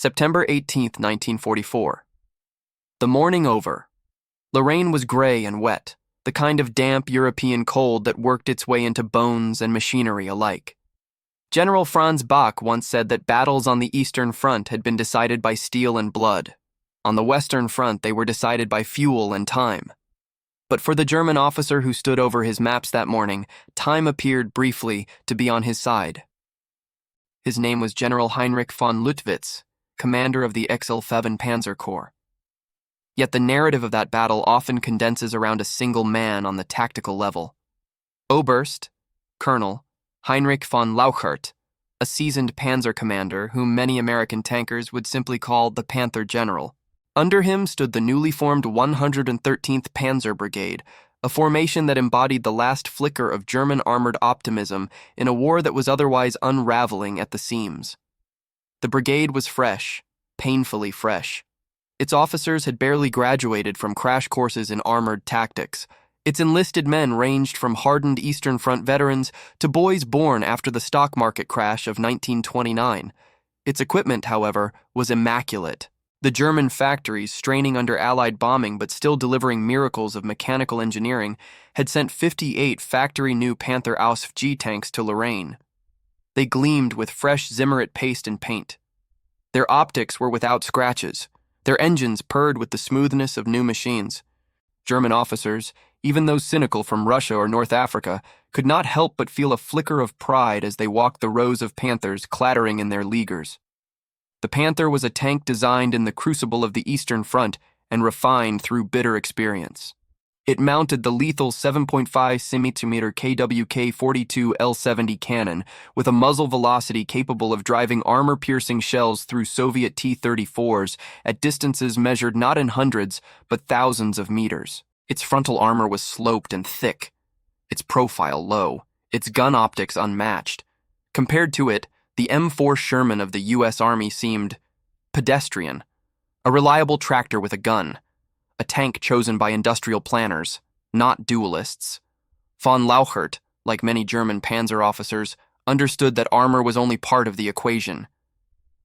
September 18, 1944. The morning over. Lorraine was gray and wet, the kind of damp European cold that worked its way into bones and machinery alike. General Franz Bach once said that battles on the Eastern Front had been decided by steel and blood. On the Western Front, they were decided by fuel and time. But for the German officer who stood over his maps that morning, time appeared briefly to be on his side. His name was General Heinrich von Luttwitz, commander of the Exelfeben Panzer Corps. Yet the narrative of that battle often condenses around a single man on the tactical level. Oberst, Colonel, Heinrich von Lauchert, a seasoned panzer commander whom many American tankers would simply call the Panther General. Under him stood the newly formed 113th Panzer Brigade, a formation that embodied the last flicker of German armored optimism in a war that was otherwise unraveling at the seams. The brigade was fresh, painfully fresh. Its officers had barely graduated from crash courses in armored tactics. Its enlisted men ranged from hardened Eastern Front veterans to boys born after the stock market crash of 1929. Its equipment, however, was immaculate. The German factories, straining under Allied bombing but still delivering miracles of mechanical engineering, had sent 58 factory-new Panther Ausf G tanks to Lorraine. They gleamed with fresh Zimmerit paste and paint. Their optics were without scratches. Their engines purred with the smoothness of new machines. German officers, even those cynical from Russia or North Africa, could not help but feel a flicker of pride as they walked the rows of Panthers clattering in their leaguers. The Panther was a tank designed in the crucible of the Eastern Front and refined through bitter experience. It mounted the lethal 7.5 cm KWK-42 L-70 cannon with a muzzle velocity capable of driving armor-piercing shells through Soviet T-34s at distances measured not in hundreds but thousands of meters. Its frontal armor was sloped and thick, its profile low, its gun optics unmatched. Compared to it, the M4 Sherman of the U.S. Army seemed pedestrian, a reliable tractor with a gun, a tank chosen by industrial planners, not duelists. Von Lauchert, like many German panzer officers, understood that armor was only part of the equation.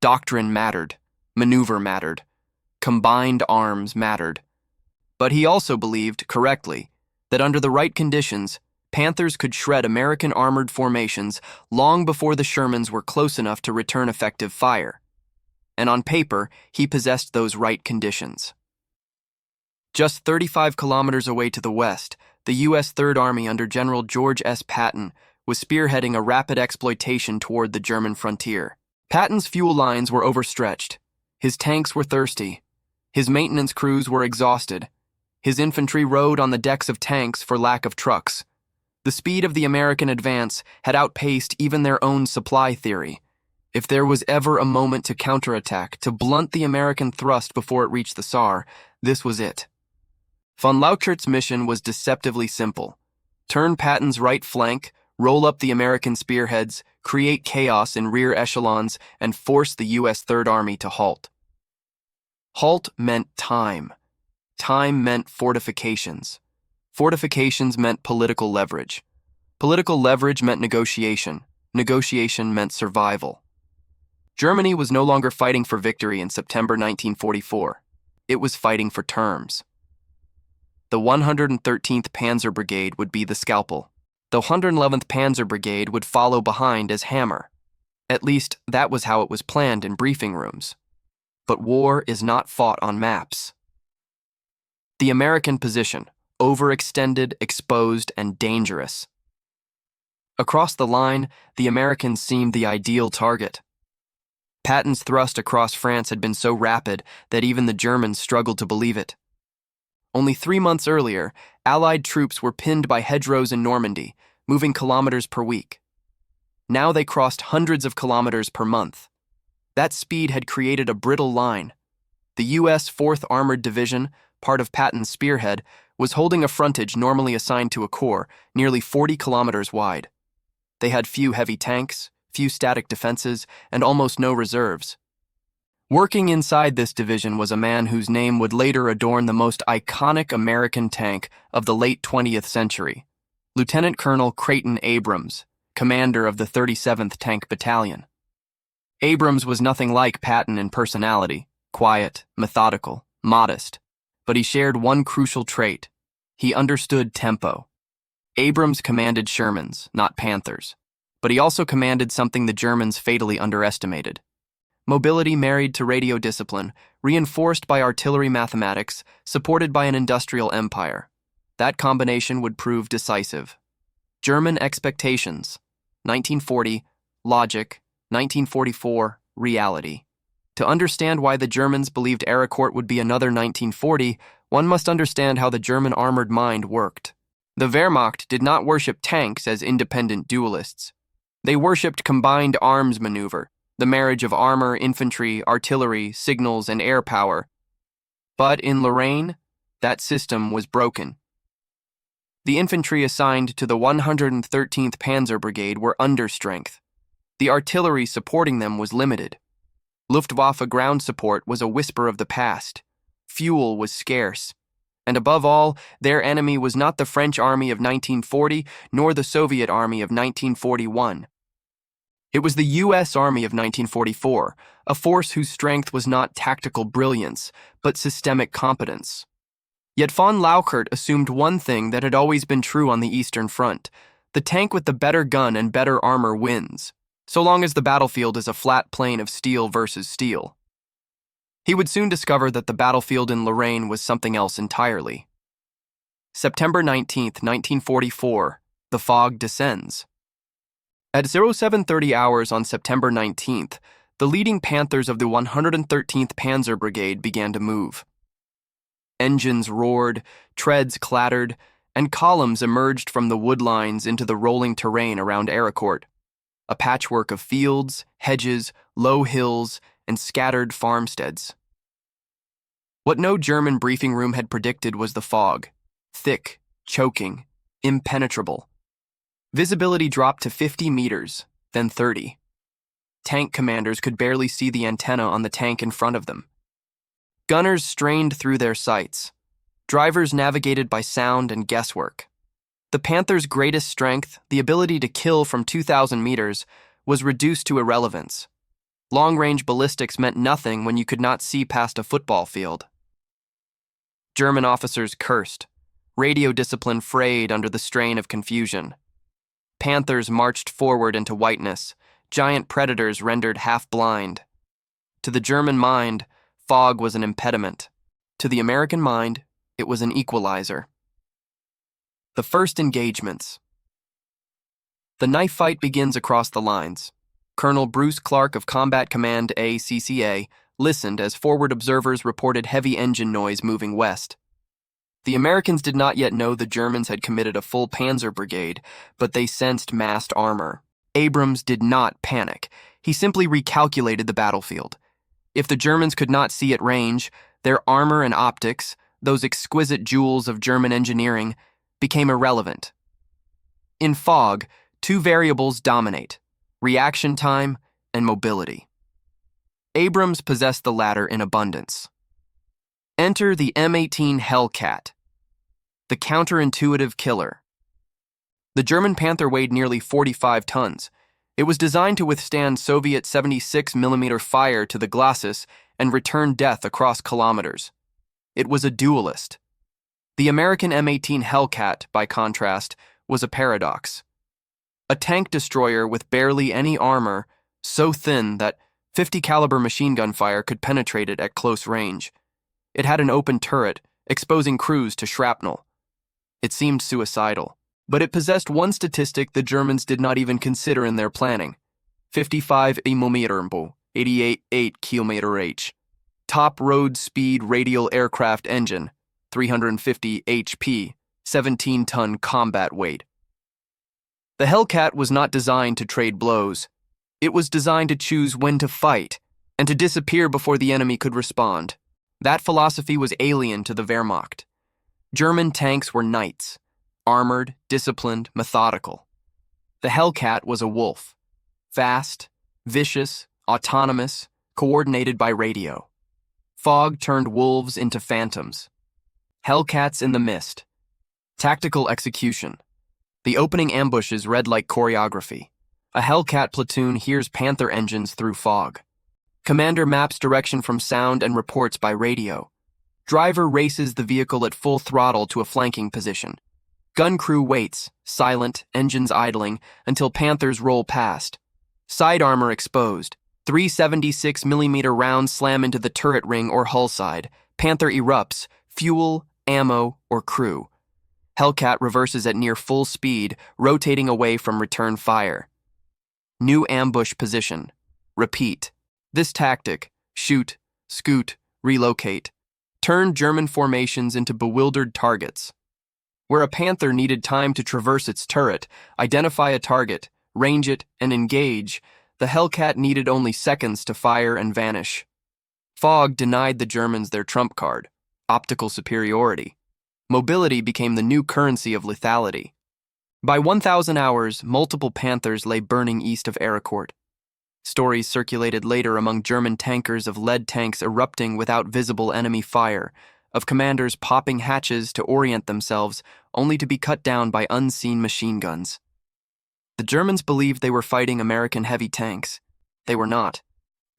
Doctrine mattered, maneuver mattered, combined arms mattered. But he also believed, correctly, that under the right conditions, Panthers could shred American armored formations long before the Shermans were close enough to return effective fire. And on paper, he possessed those right conditions. Just 35 kilometers away to the west, the U.S. Third Army under General George S. Patton was spearheading a rapid exploitation toward the German frontier. Patton's fuel lines were overstretched. His tanks were thirsty. His maintenance crews were exhausted. His infantry rode on the decks of tanks for lack of trucks. The speed of the American advance had outpaced even their own supply theory. If there was ever a moment to counterattack, to blunt the American thrust before it reached the Saar, this was it. Von Lauchert's mission was deceptively simple. Turn Patton's right flank, roll up the American spearheads, create chaos in rear echelons, and force the U.S. Third Army to halt. Halt meant time. Time meant fortifications. Fortifications meant political leverage. Political leverage meant negotiation. Negotiation meant survival. Germany was no longer fighting for victory in September 1944. It was fighting for terms. The 113th Panzer Brigade would be the scalpel. The 111th Panzer Brigade would follow behind as hammer. At least, that was how it was planned in briefing rooms. But war is not fought on maps. The American position, overextended, exposed, and dangerous. Across the line, the Americans seemed the ideal target. Patton's thrust across France had been so rapid that even the Germans struggled to believe it. Only 3 months earlier, Allied troops were pinned by hedgerows in Normandy, moving kilometers per week. Now they crossed hundreds of kilometers per month. That speed had created a brittle line. The U.S. 4th Armored Division, part of Patton's spearhead, was holding a frontage normally assigned to a corps, nearly 40 kilometers wide. They had few heavy tanks, few static defenses, and almost no reserves. Working inside this division was a man whose name would later adorn the most iconic American tank of the late 20th century, Lieutenant Colonel Creighton Abrams, commander of the 37th Tank Battalion. Abrams was nothing like Patton in personality, quiet, methodical, modest, but he shared one crucial trait. He understood tempo. Abrams commanded Shermans, not Panthers, but he also commanded something the Germans fatally underestimated. Mobility married to radio discipline, reinforced by artillery mathematics, supported by an industrial empire. That combination would prove decisive. German expectations. 1940, logic. 1944, reality. To understand why the Germans believed Ericourt would be another 1940, one must understand how the German armored mind worked. The Wehrmacht did not worship tanks as independent duelists. They worshipped combined arms maneuver, the marriage of armor, infantry, artillery, signals, and air power. But in Lorraine, that system was broken. The infantry assigned to the 113th Panzer Brigade were understrength. The artillery supporting them was limited. Luftwaffe ground support was a whisper of the past. Fuel was scarce. And above all, their enemy was not the French army of 1940, nor the Soviet army of 1941. It was the U.S. Army of 1944, a force whose strength was not tactical brilliance, but systemic competence. Yet von Lauchert assumed one thing that had always been true on the Eastern Front: the tank with the better gun and better armor wins, so long as the battlefield is a flat plane of steel versus steel. He would soon discover that the battlefield in Lorraine was something else entirely. September 19, 1944, the fog descends. At 0730 hours on September 19th, the leading Panthers of the 113th Panzer Brigade began to move. Engines roared, treads clattered, and columns emerged from the wood lines into the rolling terrain around Ericourt, a patchwork of fields, hedges, low hills, and scattered farmsteads. What no German briefing room had predicted was the fog, thick, choking, impenetrable. Visibility dropped to 50 meters, then 30. Tank commanders could barely see the antenna on the tank in front of them. Gunners strained through their sights. Drivers navigated by sound and guesswork. The Panthers' greatest strength, the ability to kill from 2,000 meters, was reduced to irrelevance. Long-range ballistics meant nothing when you could not see past a football field. German officers cursed. Radio discipline frayed under the strain of confusion. Panthers marched forward into whiteness, giant predators rendered half-blind. To the German mind, fog was an impediment. To the American mind, it was an equalizer. The first engagements. The knife fight begins across the lines. Colonel Bruce Clark of Combat Command ACCA listened as forward observers reported heavy engine noise moving west. The Americans did not yet know the Germans had committed a full panzer brigade, but they sensed massed armor. Abrams did not panic. He simply recalculated the battlefield. If the Germans could not see at range, their armor and optics, those exquisite jewels of German engineering, became irrelevant. In fog, two variables dominate: reaction time and mobility. Abrams possessed the latter in abundance. Enter the M18 Hellcat, the counterintuitive killer. The German Panther weighed nearly 45 tons. It was designed to withstand Soviet 76mm fire to the glacis and return death across kilometers. It was a duelist. The American M18 Hellcat, by contrast, was a paradox. A tank destroyer with barely any armor, so thin that 50 caliber machine gun fire could penetrate it at close range. It had an open turret, exposing crews to shrapnel. It seemed suicidal, but it possessed one statistic the Germans did not even consider in their planning: 55 mm, 88 km/h. Top road speed radial aircraft engine, 350 HP, 17-ton combat weight. The Hellcat was not designed to trade blows. It was designed to choose when to fight and to disappear before the enemy could respond. That philosophy was alien to the Wehrmacht. German tanks were knights, armored, disciplined, methodical. The Hellcat was a wolf, fast, vicious, autonomous, coordinated by radio. Fog turned wolves into phantoms. Hellcats in the mist. Tactical execution. The opening ambushes read like choreography. A Hellcat platoon hears Panther engines through fog. Commander maps direction from sound and reports by radio. Driver races the vehicle at full throttle to a flanking position. Gun crew waits, silent, engines idling, until Panthers roll past. Side armor exposed. 376mm rounds slam into the turret ring or hull side. Panther erupts, fuel, ammo, or crew. Hellcat reverses at near full speed, rotating away from return fire. New ambush position. Repeat. This tactic, shoot, scoot, relocate, turned German formations into bewildered targets. Where a Panther needed time to traverse its turret, identify a target, range it, and engage, the Hellcat needed only seconds to fire and vanish. Fog denied the Germans their trump card, optical superiority. Mobility became the new currency of lethality. By 1,000 hours, multiple Panthers lay burning east of Ericourt. Stories circulated later among German tankers of lead tanks erupting without visible enemy fire, of commanders popping hatches to orient themselves only to be cut down by unseen machine guns. The Germans believed they were fighting American heavy tanks. They were not.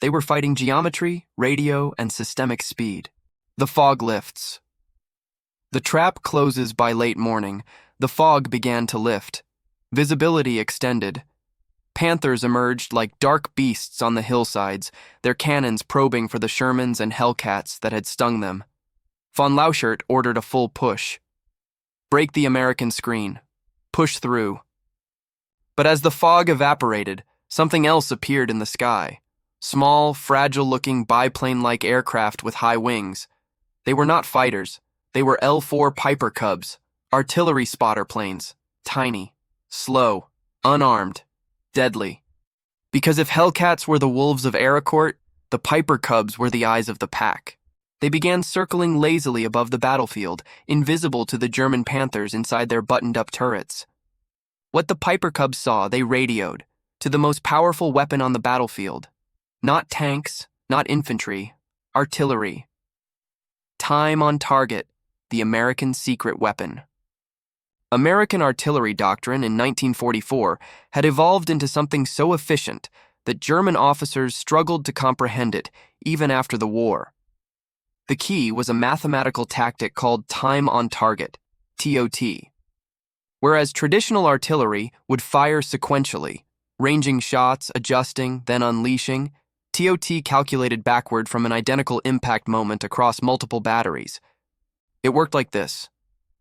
They were fighting geometry, radio, and systemic speed. The fog lifts. The trap closes by late morning. The fog began to lift. Visibility extended. Panthers emerged like dark beasts on the hillsides, their cannons probing for the Shermans and Hellcats that had stung them. Von Lauschert ordered a full push. Break the American screen. Push through. But as the fog evaporated, something else appeared in the sky. Small, fragile-looking biplane-like aircraft with high wings. They were not fighters. They were L-4 Piper Cubs, artillery spotter planes. Tiny, slow, unarmed, deadly. Because if Hellcats were the wolves of Ericourt, the Piper Cubs were the eyes of the pack. They began circling lazily above the battlefield, invisible to the German Panthers inside their buttoned-up turrets. What the Piper Cubs saw, they radioed, to the most powerful weapon on the battlefield. Not tanks, not infantry, artillery. Time on target, the American secret weapon. American artillery doctrine in 1944 had evolved into something so efficient that German officers struggled to comprehend it even after the war. The key was a mathematical tactic called time on target, TOT. Whereas traditional artillery would fire sequentially, ranging shots, adjusting, then unleashing, TOT calculated backward from an identical impact moment across multiple batteries. It worked like this.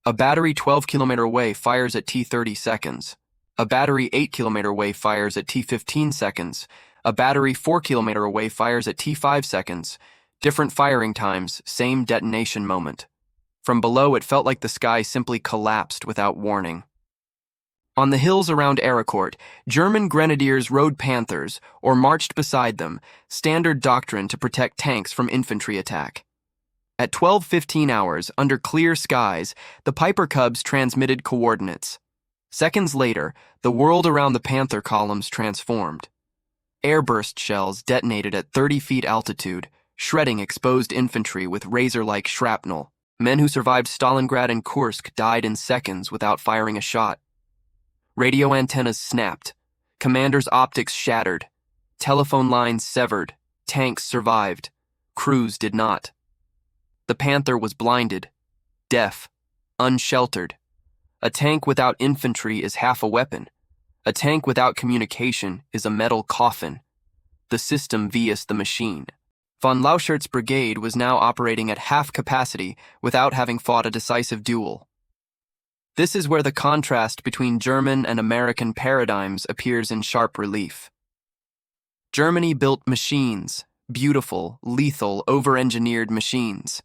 A battery 12 km away fires at T30 seconds. A battery 8 km away fires at T15 seconds. A battery 4 km away fires at T5 seconds. Different firing times, same detonation moment. From below, it felt like the sky simply collapsed without warning. On the hills around Ericourt, German grenadiers rode Panthers or marched beside them, standard doctrine to protect tanks from infantry attack. At 12:15 hours, under clear skies, the Piper Cubs transmitted coordinates. Seconds later, the world around the Panther columns transformed. Airburst shells detonated at 30 feet altitude, shredding exposed infantry with razor-like shrapnel. Men who survived Stalingrad and Kursk died in seconds without firing a shot. Radio antennas snapped. Commanders' optics shattered. Telephone lines severed. Tanks survived. Crews did not. The Panther was blinded, deaf, unsheltered. A tank without infantry is half a weapon. A tank without communication is a metal coffin. The system vs. the machine. Von Lauschert's brigade was now operating at half capacity without having fought a decisive duel. This is where the contrast between German and American paradigms appears in sharp relief. Germany built machines, beautiful, lethal, over-engineered machines.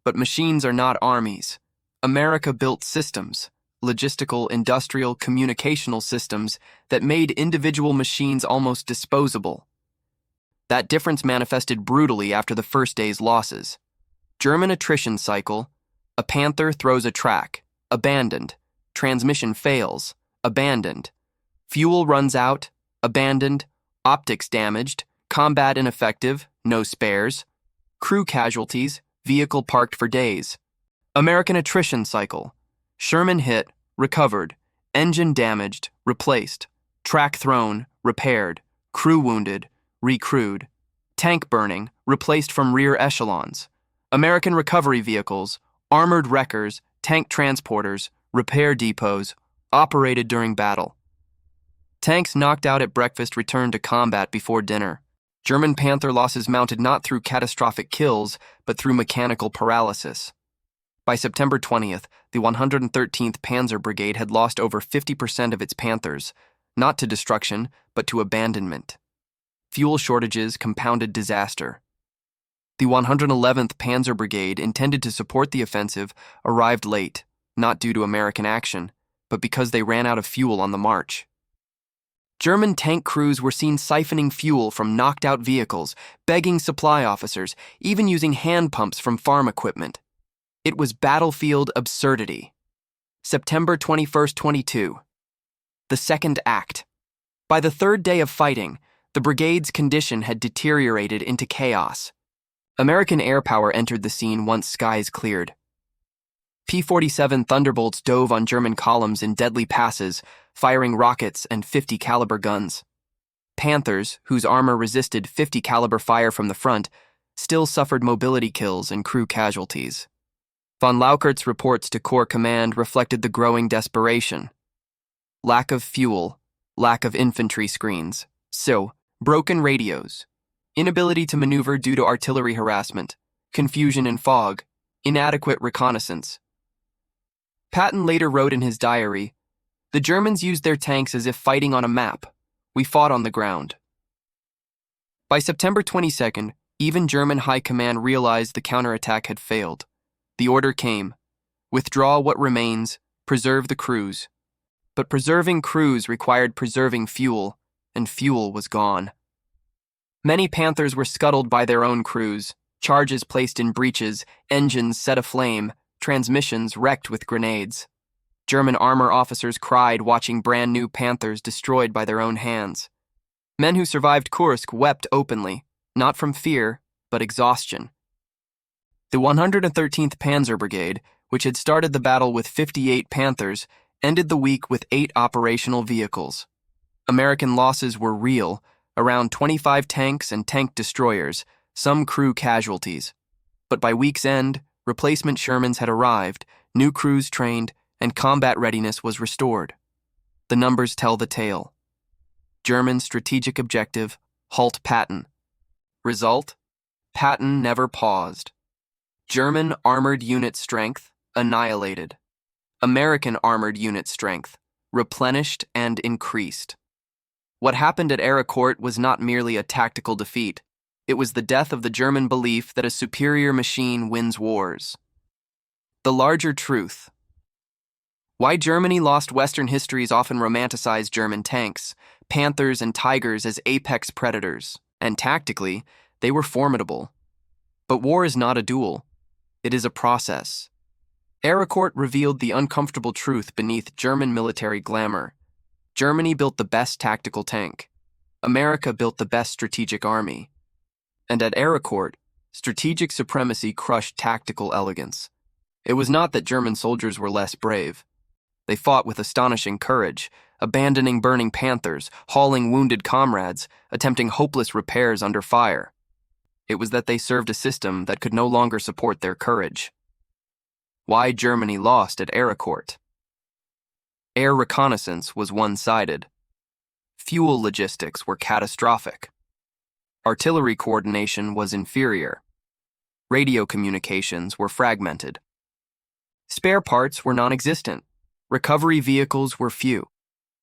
But machines are not armies. America built systems, logistical, industrial, communicational systems that made individual machines almost disposable. That difference manifested brutally after the first day's losses. German attrition cycle: a Panther throws a track, abandoned. Transmission fails, abandoned. Fuel runs out, abandoned. Optics damaged, combat ineffective, no spares. Crew casualties, vehicle parked for days. American attrition cycle: Sherman hit, recovered. Engine damaged, replaced. Track thrown, repaired, crew wounded, recrewed, tank burning, replaced from rear echelons, American recovery vehicles, armored wreckers, tank transporters, repair depots, operated during battle. Tanks knocked out at breakfast returned to combat before dinner. German Panther losses mounted not through catastrophic kills, but through mechanical paralysis. By September 20th, the 113th Panzer Brigade had lost over 50% of its Panthers, not to destruction, but to abandonment. Fuel shortages compounded disaster. The 111th Panzer Brigade, intended to support the offensive, arrived late, not due to American action, but because they ran out of fuel on the march. German tank crews were seen siphoning fuel from knocked-out vehicles, begging supply officers, even using hand pumps from farm equipment. It was battlefield absurdity. September 21st, 22. The second act. By the third day of fighting, the brigade's condition had deteriorated into chaos. American air power entered the scene once skies cleared. P-47 Thunderbolts dove on German columns in deadly passes, firing rockets and 50 caliber guns. Panthers, whose armor resisted 50 caliber fire from the front, still suffered mobility kills and crew casualties. Von Laukert's reports to Corps Command reflected the growing desperation. Lack of fuel, lack of infantry screens, broken radios, inability to maneuver due to artillery harassment, confusion in fog, inadequate reconnaissance. Patton later wrote in his diary, "The Germans used their tanks as if fighting on a map. We fought on the ground." By September 22nd, even German high command realized the counterattack had failed. The order came: withdraw what remains, preserve the crews. But preserving crews required preserving fuel, and fuel was gone. Many Panthers were scuttled by their own crews, charges placed in breaches, engines set aflame, transmissions wrecked with grenades. German armor officers cried watching brand new Panthers destroyed by their own hands. Men who survived Kursk wept openly, not from fear, but exhaustion. The 113th Panzer Brigade, which had started the battle with 58 Panthers, ended the week with 8 operational vehicles. American losses were real, around 25 tanks and tank destroyers, some crew casualties. But by week's end, replacement Shermans had arrived, new crews trained, and combat readiness was restored. The numbers tell the tale. German strategic objective: halt Patton. Result: Patton never paused. German armored unit strength annihilated. American armored unit strength replenished and increased. What happened at Ericourt was not merely a tactical defeat. It was the death of the German belief that a superior machine wins wars. The larger truth. Why Germany lost Western histories often romanticize German tanks, Panthers and Tigers as apex predators, and tactically, they were formidable. But war is not a duel. It is a process. Ericourt revealed the uncomfortable truth beneath German military glamour. Germany built the best tactical tank. America built the best strategic army. And at Ericourt, strategic supremacy crushed tactical elegance. It was not that German soldiers were less brave. They fought with astonishing courage, abandoning burning Panthers, hauling wounded comrades, attempting hopeless repairs under fire. It was that they served a system that could no longer support their courage. Why Germany lost at Ericourt. Air reconnaissance was one-sided. Fuel logistics were catastrophic. Artillery coordination was inferior. Radio communications were fragmented. Spare parts were non-existent. Recovery vehicles were few.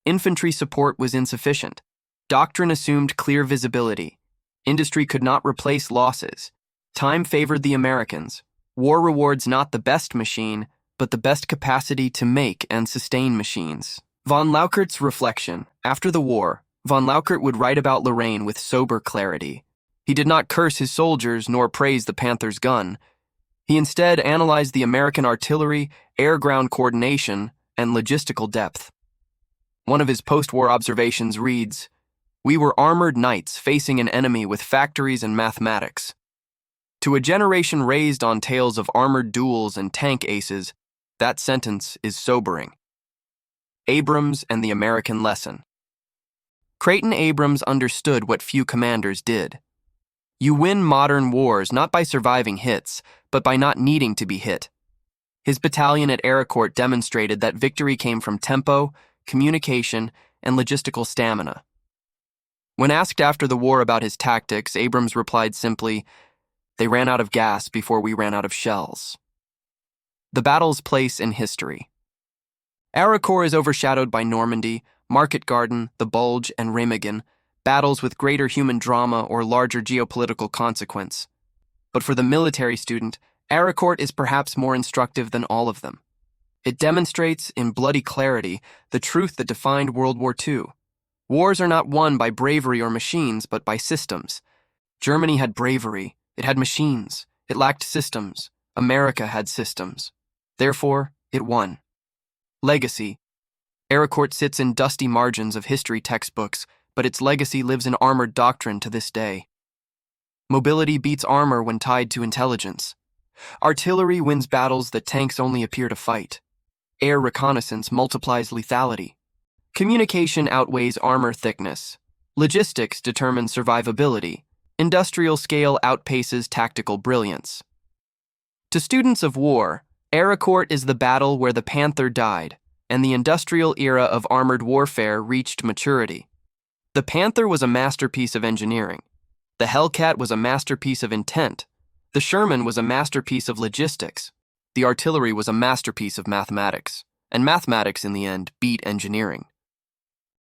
Infantry support was insufficient. Doctrine assumed clear visibility. Industry could not replace losses. Time favored the Americans. War rewards not the best machine, but the best capacity to make and sustain machines. Von Laukert's reflection. After the war, von Laukert would write about Lorraine with sober clarity. He did not curse his soldiers nor praise the Panther's gun. He instead analyzed the American artillery, air-ground coordination, and logistical depth. One of his post-war observations reads, "We were armored knights facing an enemy with factories and mathematics." To a generation raised on tales of armored duels and tank aces, that sentence is sobering. Abrams and the American lesson. Creighton Abrams understood what few commanders did. You win modern wars not by surviving hits, but by not needing to be hit. His battalion at Aracourt demonstrated that victory came from tempo, communication, and logistical stamina. When asked after the war about his tactics, Abrams replied simply, "They ran out of gas before we ran out of shells." The battle's place in history. Aracourt is overshadowed by Normandy, Market Garden, the Bulge, and Remagen, battles with greater human drama or larger geopolitical consequence. But for the military student, Aracourt is perhaps more instructive than all of them. It demonstrates, in bloody clarity, the truth that defined World War II. Wars are not won by bravery or machines, but by systems. Germany had bravery. It had machines. It lacked systems. America had systems. Therefore, it won. Legacy. Aracourt sits in dusty margins of history textbooks, but its legacy lives in armored doctrine to this day. Mobility beats armor when tied to intelligence. Artillery wins battles that tanks only appear to fight. Air reconnaissance multiplies lethality. Communication outweighs armor thickness. Logistics determine survivability. Industrial scale outpaces tactical brilliance. To students of war, Aracourt is the battle where the Panther died, and the industrial era of armored warfare reached maturity. The Panther was a masterpiece of engineering. The Hellcat was a masterpiece of intent. The Sherman was a masterpiece of logistics. The artillery was a masterpiece of mathematics. And mathematics, in the end, beat engineering.